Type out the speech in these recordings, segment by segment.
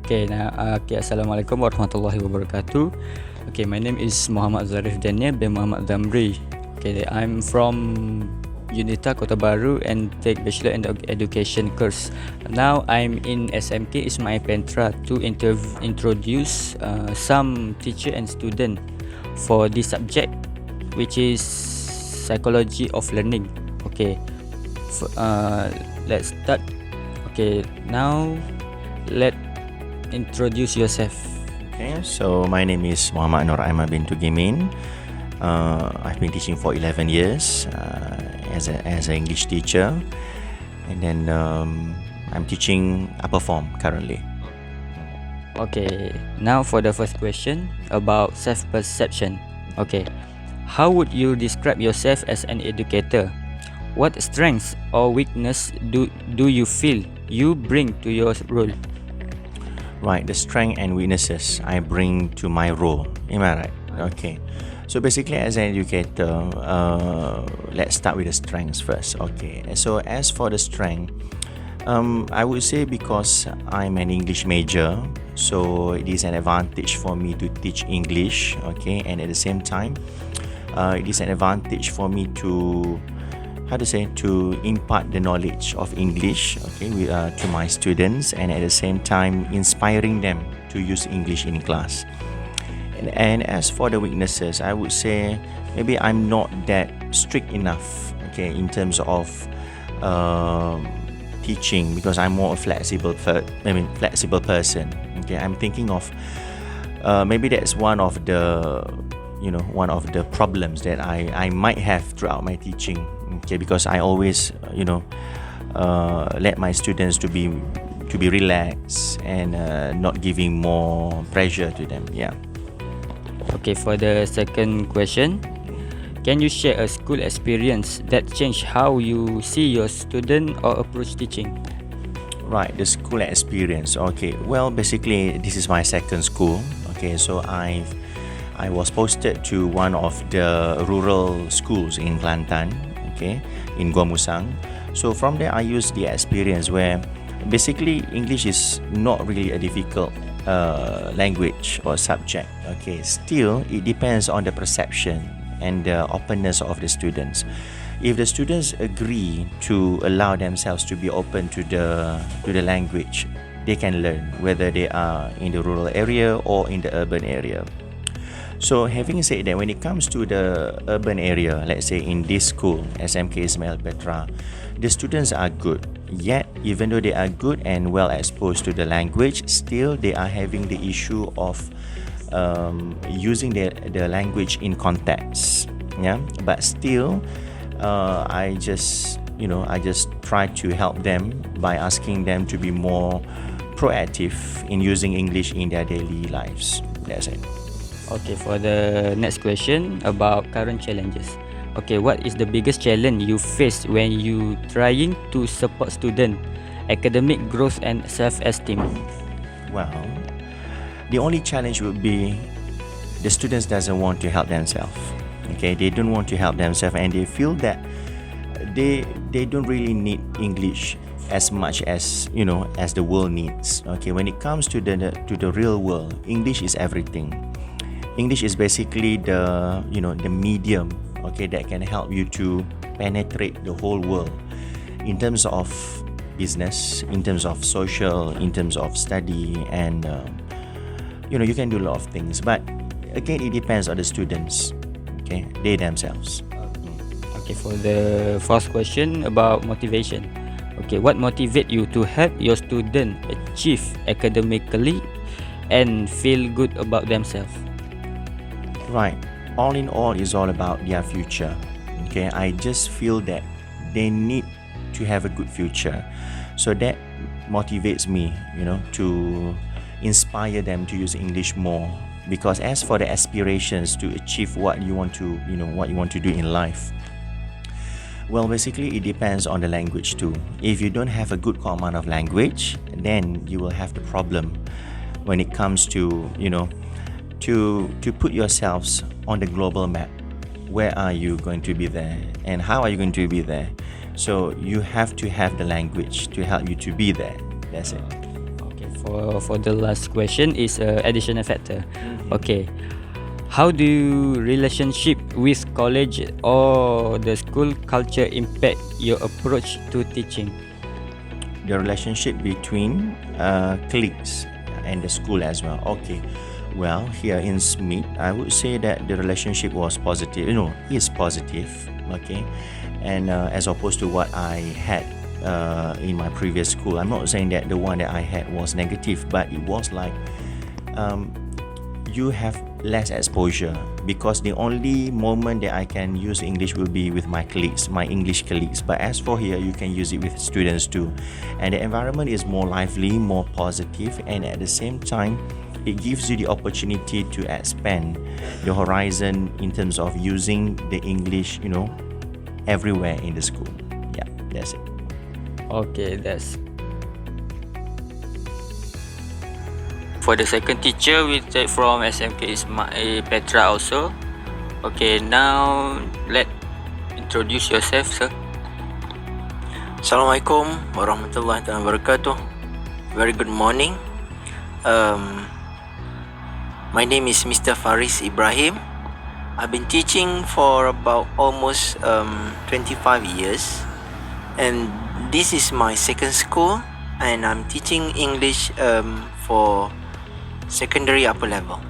Assalamualaikum warahmatullahi wabarakatuh. Okay, my name is Muhammad Zarif Daniel bin Muhammad Zamri. Okay, I'm from Unita Kota Baru and take Bachelor in Education course. Now I'm in SMK Ismail Pentra to introduce some teacher and student for this subject, which is psychology of learning. Okay, let's start. Okay, now let introduce yourself. Okay, so my name is Muhammad Nur Aiman bin Tugimin. I've been teaching for 11 years as an English teacher, and then I'm teaching upper form currently. Okay, now for the first question about self-perception. Okay, how would you describe yourself as an educator? What strengths or weakness do you feel you bring to your role? Right, the strength and weaknesses I bring to my role. Am I right? Okay. So basically, as an educator, let's start with the strengths first. Okay. So as for the strength, I would say because I'm an English major, so it is an advantage for me to teach English. Okay, and at the same time, it is an advantage for me to impart the knowledge of English, okay, to my students, and at the same time inspiring them to use English in class. And as for the weaknesses, I would say maybe I'm not that strict enough, okay, in terms of teaching, because I'm more a flexible person. Okay, I'm thinking of maybe that's one of the problems that I might have throughout my teaching. Okay, because I always let my students to be relaxed and not giving more pressure to them. Yeah. Okay, for the second question, can you share a school experience that changed how you see your student or approach teaching? Right, the school experience. Okay, well, basically this is my second school. Okay, so I was posted to one of the rural schools in Kelantan, okay, in Gua Musang. So from there I used the experience where basically English is not really a difficult language or subject. Okay, still it depends on the perception and the openness of the students. If the students agree to allow themselves to be open to the language, they can learn, whether they are in the rural area or in the urban area. So having said that, when it comes to the urban area, let's say in this school, SMK Ismail Petra, the students are good. Yet, even though they are good and well exposed to the language, still they are having the issue of using the language in context. Yeah, but still, I just try to help them by asking them to be more proactive in using English in their daily lives. That's it. Okay, for the next question about current challenges. Okay, what is the biggest challenge you face when you trying to support student academic growth and self-esteem? Well, the only challenge would be the students doesn't want to help themselves. Okay, they don't want to help themselves, and they feel that they don't really need English as much as as the world needs. Okay, when it comes to the real world, English is everything. English is basically the medium, okay, that can help you to penetrate the whole world in terms of business, in terms of social, in terms of study, and you can do a lot of things. But again, it depends on the students, okay, they themselves. Okay, for the first question about motivation. Okay, what motivates you to help your student achieve academically and feel good about themselves? Right, all in all, is all about their future. Okay, I just feel that they need to have a good future, so that motivates me, to inspire them to use English more. Because as for the aspirations to achieve what you want to do in life, well, basically it depends on the language too. If you don't have a good command of language, then you will have the problem when it comes to to put yourselves on the global map. Where are you going to be there, and how are you going to be there? So you have to have the language to help you to be there. That's it. Okay, for the last question is additional factor. Okay, how do relationship with college or the school culture impact your approach to teaching? The relationship between colleagues and the school as well. Okay. Well, here in Smith, I would say that the relationship was positive. Is positive. Okay, and as opposed to what I had in my previous school, I'm not saying that the one that I had was negative, but it was like you have less exposure, because the only moment that I can use English will be with my colleagues, my English colleagues. But as for here, you can use it with students too, and the environment is more lively, more positive, and at the same time, it gives you the opportunity to expand the horizon in terms of using the English, everywhere in the school. Yeah, that's it. Okay, that's for the second teacher we take from SMK is Petra also. Okay, now let introduce yourself, sir. Assalamualaikum warahmatullahi wabarakatuh. Very good morning. My name is Mr. Faris Ibrahim. I've been teaching for about almost 25 years, and this is my second school, and I'm teaching English for secondary upper level.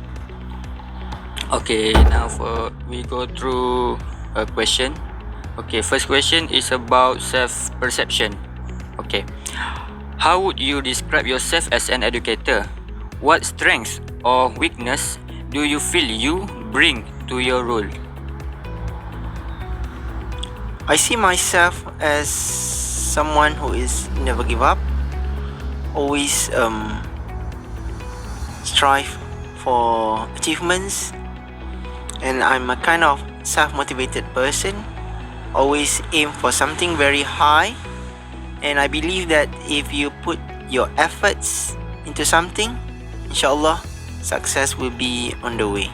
Okay, now we go through a question. Okay, first question is about self-perception. Okay, how would you describe yourself as an educator? What strengths or weakness do you feel you bring to your role? I see myself as someone who is never give up, always strive for achievements, and I'm a kind of self-motivated person, always aim for something very high, and I believe that if you put your efforts into something, inshallah success will be on the way.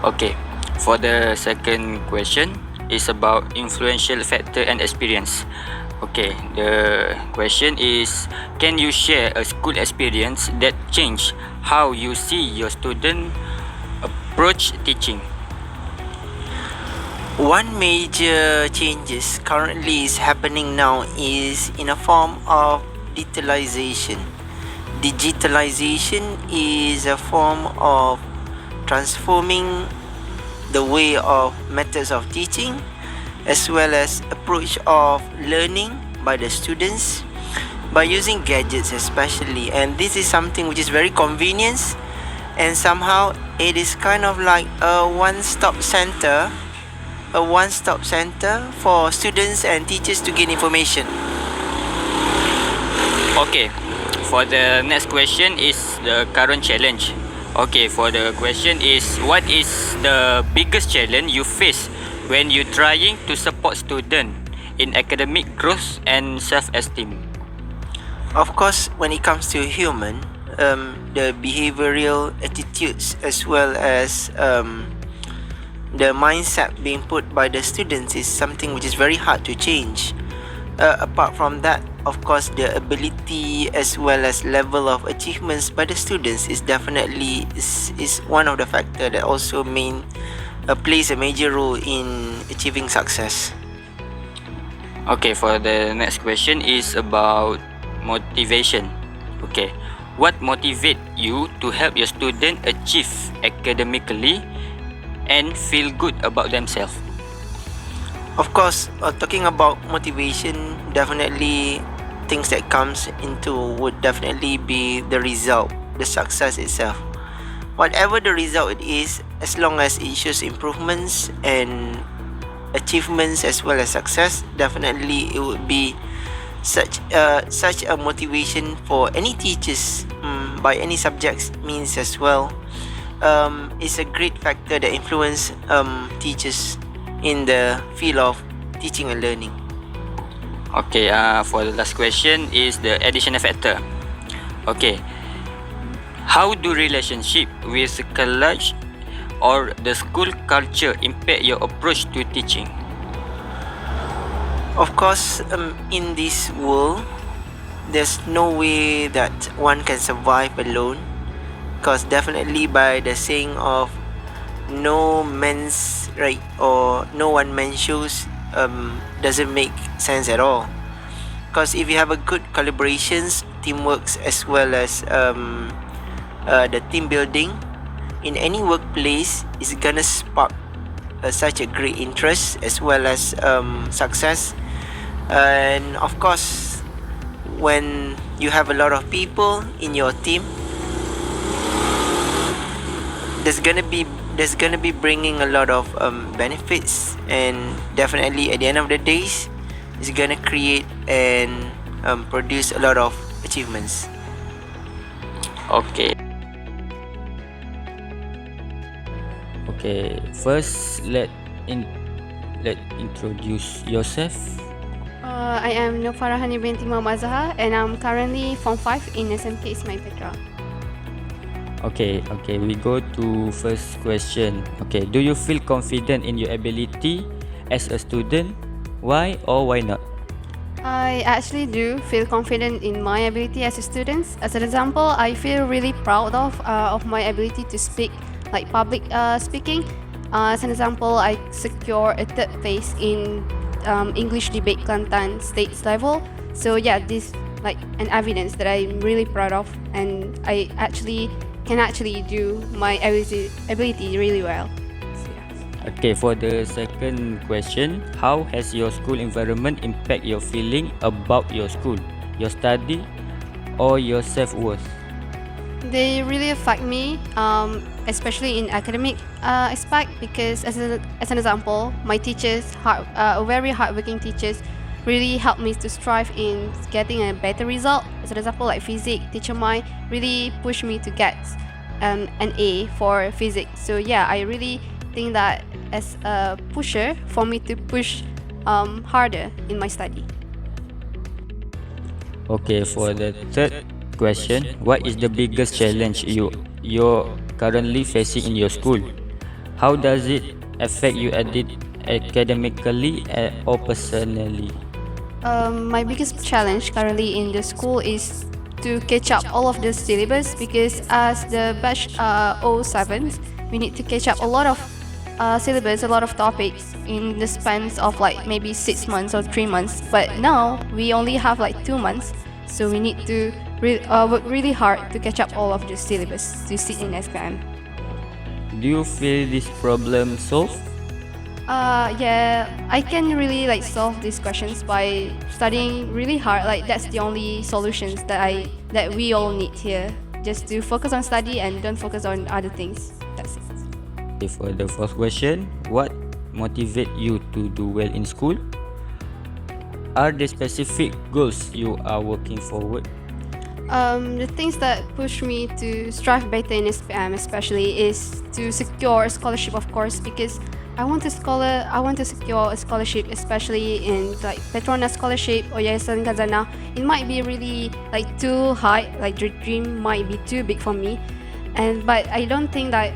Okay, for the second question is about influential factor and experience. Okay, the question is, can you share a school experience that changed how you see your student approach teaching? One major changes currently is happening now is in a form of digitalization. Digitalization is a form of transforming the way of methods of teaching as well as approach of learning by the students by using gadgets especially, and this is something which is very convenient, and somehow it is kind of like a one-stop center for students and teachers to gain information. Okay, for the next question is the current challenge. Okay, for the question is, what is the biggest challenge you face when you trying to support student in academic growth and self-esteem? Of course, when it comes to human, the behavioral attitudes as well as the mindset being put by the students is something which is very hard to change. Apart from that, of course, the ability as well as level of achievements by the students is definitely is one of the factor that also plays a major role in achieving success. Okay, for the next question is about motivation. Okay, what motivate you to help your student achieve academically and feel good about themselves? Of course, talking about motivation, definitely things that comes into would definitely be the result, the success itself. Whatever the result it is, as long as it shows improvements and achievements as well as success, definitely it would be such a motivation for any teachers by any subjects means as well. It's a great factor that influence teachers in the field of teaching and learning. Okay, for the last question is the additional factor. Okay, how do relationship with college or the school culture impact your approach to teaching? Of course, in this world, there's no way that one can survive alone, because definitely by the saying of no man's right or no one man's shoes doesn't make sense at all. Because if you have a good collaborations, teamworks, as well as the team building in any workplace, is gonna spark such a great interest as well as success. And of course, when you have a lot of people in your team, there's gonna be bringing a lot of benefits, and definitely at the end of the days, it's gonna create and produce a lot of achievements. Okay. Okay, first let introduce yourself. I am Nur Farahani binti Muhammad Zahar, and I'm currently Form 5 in SMK Ismail Petra. Okay, we go to first question. Okay, do you feel confident in your ability as a student? Why or why not? I actually do feel confident in my ability as a student. As an example, I feel really proud of my ability to speak, like public speaking. As an example, I secure a third place in English debate Kelantan states level. So yeah, this like an evidence that I'm really proud of, and I can actually do my ability really well. So, yeah. Okay, for the second question, how has your school environment impact your feeling about your school, your study, or your self-worth? They really affect me, especially in academic aspect, because as an example, my teachers, very hardworking teachers, really helped me to strive in getting a better result. As an example, like physics, teacher Mai really pushed me to get an A for physics. So yeah, I really think that as a pusher for me to push harder in my study. Okay, for the third question, what is the biggest challenge you're currently facing in your school? How does it affect you academically or personally? My biggest challenge currently in the school is to catch up all of the syllabus, because as the batch 07s, we need to catch up a lot of syllabus, a lot of topics in the spans of like maybe 6 months or 3 months. But now we only have like 2 months, so we need to work really hard to catch up all of the syllabus to sit in SPM. Do you feel this problem solved? Yeah, I can really like solve these questions by studying really hard. Like that's the only solutions that we all need here. Just to focus on study and don't focus on other things. That's it. Okay, for the fourth question, what motivate you to do well in school? Are there specific goals you are working forward? The things that push me to strive better in SPM especially is to secure a scholarship, of course, because I want to secure a scholarship, especially in like Petronas scholarship or Yayasan Khazanah. It might be really like too high, like the dream might be too big for me, but I don't think that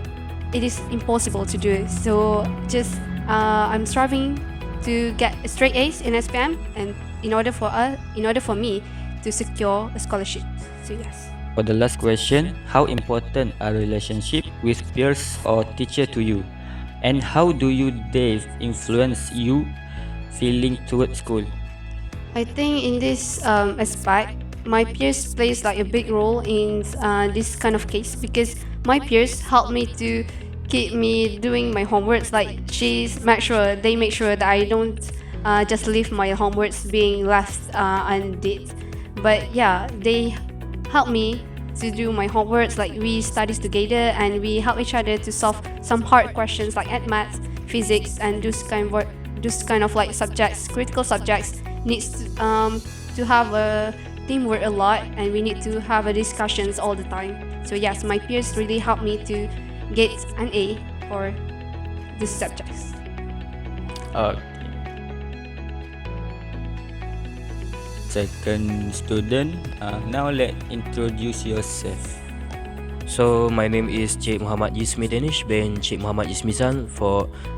it is impossible to do it. So just I'm striving to get straight A's in SPM, and in order for me to secure a scholarship. So yes. For the last question, how important are relationship with peers or teacher to you? And how do they influence you feeling towards school? I think in this aspect, my peers plays like a big role in this kind of case, because my peers help me to keep me doing my homeworks. Like they make sure that I don't just leave my homeworks being left undid. But yeah, they help me to do my homeworks. Like we studies together and we help each other to solve some hard questions like at maths, physics, and those kind of like subjects, critical subjects needs to have a teamwork a lot, and we need to have a discussions all the time. So yes, my peers really help me to get an A for these subjects. Okay. Second student, now let introduce yourself. So my name is Cik Muhammad Yismi Danish bin Cik Muhammad Yismizan.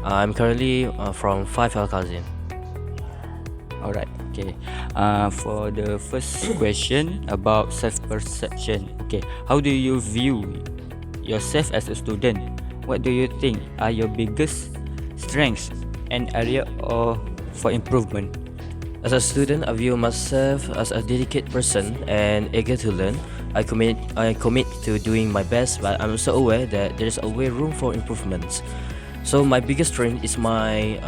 I'm currently from 5 Al Kazim. Alright. Okay. For the first question about self-perception. Okay. How do you view yourself as a student? What do you think are your biggest strengths and area for improvement? As a student, I view myself as a dedicated person and eager to learn. I commit to doing my best, but I'm also aware that there is always room for improvements. So my biggest strength is my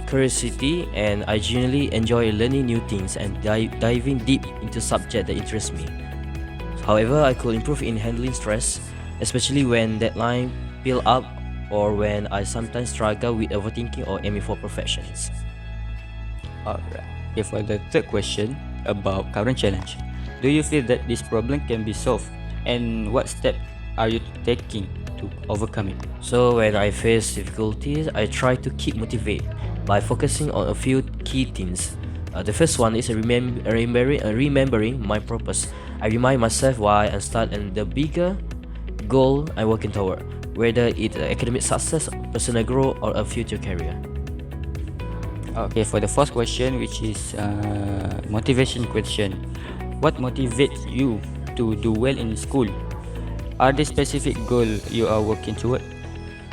curiosity, and I genuinely enjoy learning new things and diving deep into subject that interest me. However, I could improve in handling stress, especially when deadline pile up or when I sometimes struggle with overthinking or aiming for perfections. Alright. Okay, for the third question about current challenge, do you feel that this problem can be solved, and what step are you taking to overcome it? So when I face difficulties, I try to keep motivated by focusing on a few key things. The first one is remembering my purpose. I remind myself why I start and the bigger goal I'm working toward, whether it's academic success, personal growth, or a future career. Okay, for the first question, which is motivation question, what motivates you to do well in school? Are there specific goal you are working toward?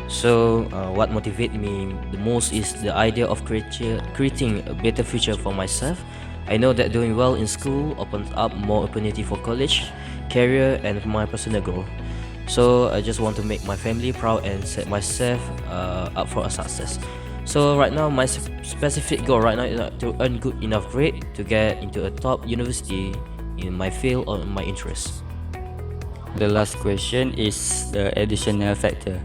So, what motivates me the most is the idea of creating a better future for myself. I know that doing well in school opens up more opportunity for college, career, and my personal growth. So, I just want to make my family proud and set myself up for a success. So right now, my specific goal right now is to earn good enough grade to get into a top university in my field or my interest. The last question is the additional factor.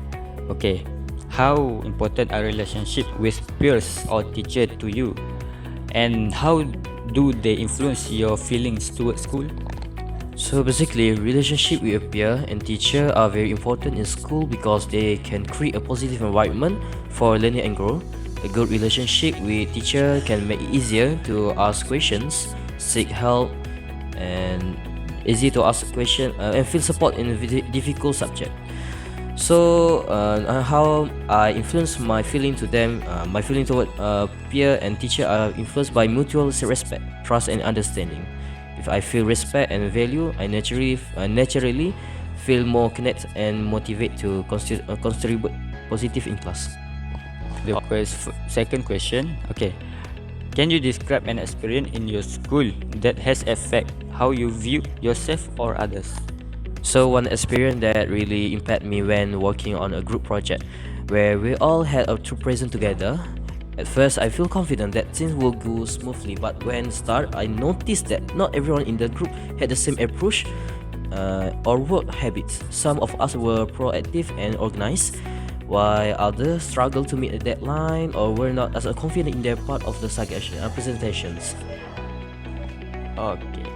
Okay, how important are relationship with peers or teacher to you, and how do they influence your feelings towards school? So basically, relationship with a peer and teacher are very important in school because they can create a positive environment for learning and growth. A good relationship with teacher can make it easier to ask questions, seek help, and easy to ask question and feel support in a difficult subject. So how I influence my feeling to them, my feeling toward peer and teacher are influenced by mutual respect, trust, and understanding. If I feel respect and value, I naturally feel more connected and motivate to contribute positive in class. The second question. Okay, can you describe an experience in your school that has affect how you view yourself or others? So one experience that really impacted me when working on a group project where we all had a true present together. At first, I feel confident that things will go smoothly, but when start, I noticed that not everyone in the group had the same approach or work habits. Some of us were proactive and organized, while others struggled to meet a deadline or were not as confident in their part of the presentations. Okay.